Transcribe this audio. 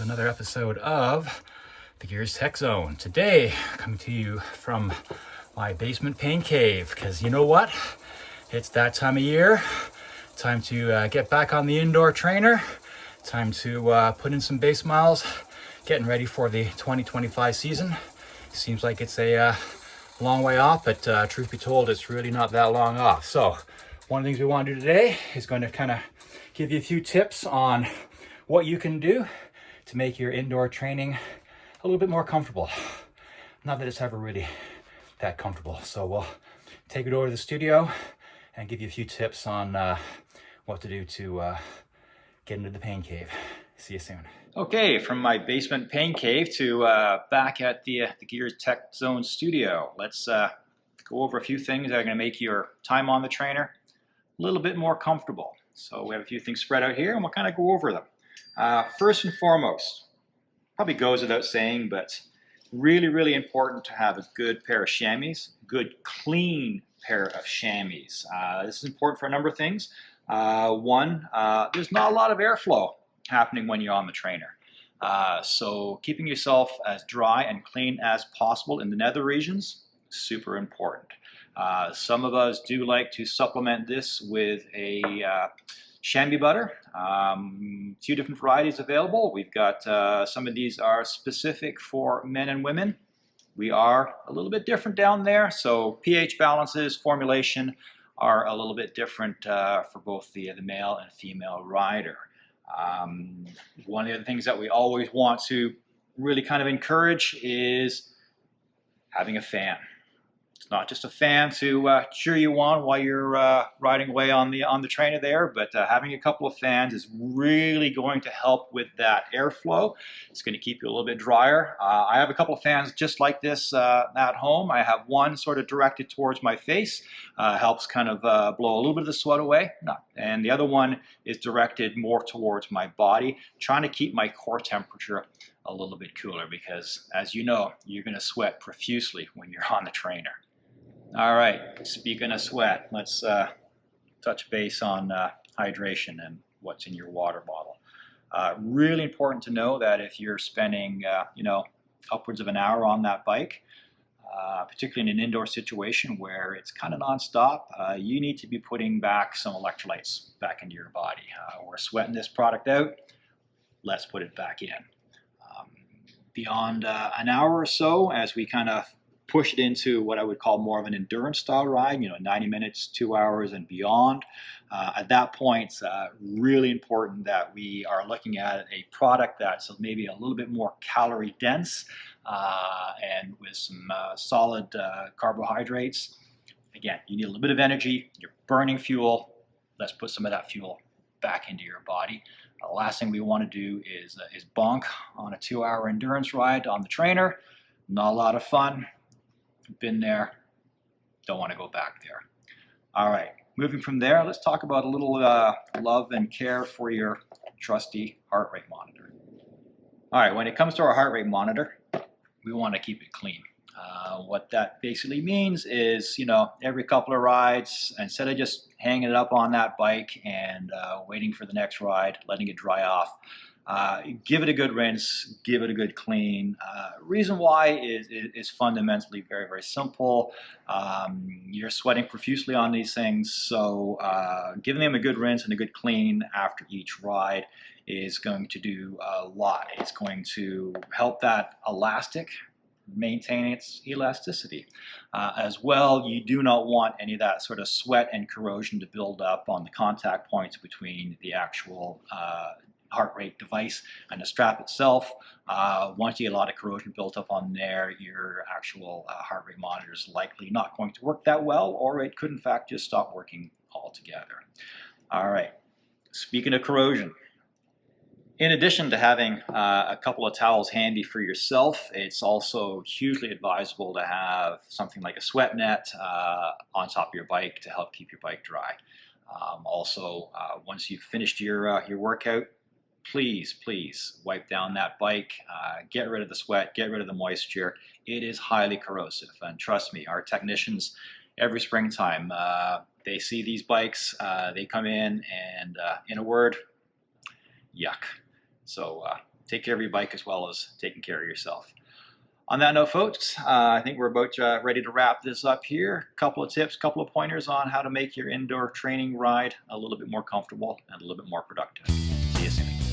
to another episode of the Gears Tech Zone. Today, coming to you from my basement pain cave, because you know what? It's that time of year. Time to get back on the indoor trainer. Time to put in some base miles. Getting ready for the 2025 season. Seems like it's a long way off, but truth be told, it's really not that long off. So, one of the things we want to do today is going to kind of give you a few tips on what you can do to make your indoor training a little bit more comfortable. Not that it's ever really that comfortable. So we'll take it over to the studio and give you a few tips on what to do to get into the pain cave. See you soon. Okay, from my basement pain cave to back at the Gears Tech Zone studio. Let's go over a few things that are going to make your time on the trainer a little bit more comfortable. So we have a few things spread out here and we'll kind of go over them. First and foremost, probably goes without saying, but really important to have a good pair of chamois, good clean pair of chamois. This is important for a number of things. One, there's not a lot of airflow happening when you're on the trainer. So keeping yourself as dry and clean as possible in the nether regions, super important. Some of us do like to supplement this with a chamois butter. Two different varieties available. We've got some of these are specific for men and women. We are a little bit different down there, so pH balances, formulation are a little bit different for both the male and female rider. One of the other things that we always want to really kind of encourage is having a fan. It's not just a fan to cheer you on while you're riding away on the trainer there, but having a couple of fans is really going to help with that airflow. It's going to keep you a little bit drier. I have a couple of fans just like this at home. I have one sort of directed towards my face, helps kind of blow a little bit of the sweat away, and the other one is directed more towards my body, trying to keep my core temperature a little bit cooler because, as you know, you're going to sweat profusely when you're on the trainer. All right, speaking of sweat, let's touch base on hydration and what's in your water bottle. Really important to know that if you're spending, upwards of an hour on that bike, particularly in an indoor situation where it's kind of nonstop, you need to be putting back some electrolytes back into your body. We're sweating this product out, let's put it back in. Beyond an hour or so, as we kind of push it into what I would call more of an endurance style ride, 90 minutes, 2 hours and beyond. At that point, it's really important that we are looking at a product that's maybe a little bit more calorie dense and with some solid carbohydrates. Again, you need a little bit of energy, you're burning fuel, let's put some of that fuel back into your body. The last thing we want to do is bonk on a 2-hour endurance ride on the trainer. Not a lot of fun. Been there, don't want to go back there. All right, moving from there, let's talk about a little love and care for your trusty heart rate monitor. All right, when it comes to our heart rate monitor, we want to keep it clean. What that basically means is, every couple of rides, instead of just hanging it up on that bike and waiting for the next ride, letting it dry off, give it a good rinse, give it a good clean. Reason why is fundamentally very simple. You're sweating profusely on these things, so giving them a good rinse and a good clean after each ride is going to do a lot. It's going to help that elastic maintain its elasticity. As well, you do not want any of that sort of sweat and corrosion to build up on the contact points between the actual heart rate device and the strap itself. Once you get a lot of corrosion built up on there, your actual heart rate monitor is likely not going to work that well, or it could in fact just stop working altogether. All right, speaking of corrosion, in addition to having a couple of towels handy for yourself, it's also hugely advisable to have something like a sweat net on top of your bike to help keep your bike dry. Also, once you've finished your workout, please wipe down that bike, get rid of the sweat, get rid of the moisture. It is highly corrosive, and trust me, our technicians every springtime, they see these bikes, they come in and in a word, yuck. So take care of your bike as well as taking care of yourself. On that note, folks, I think we're about ready to wrap this up here. A couple of tips, couple of pointers on how to make your indoor training ride a little bit more comfortable and a little bit more productive. See you soon.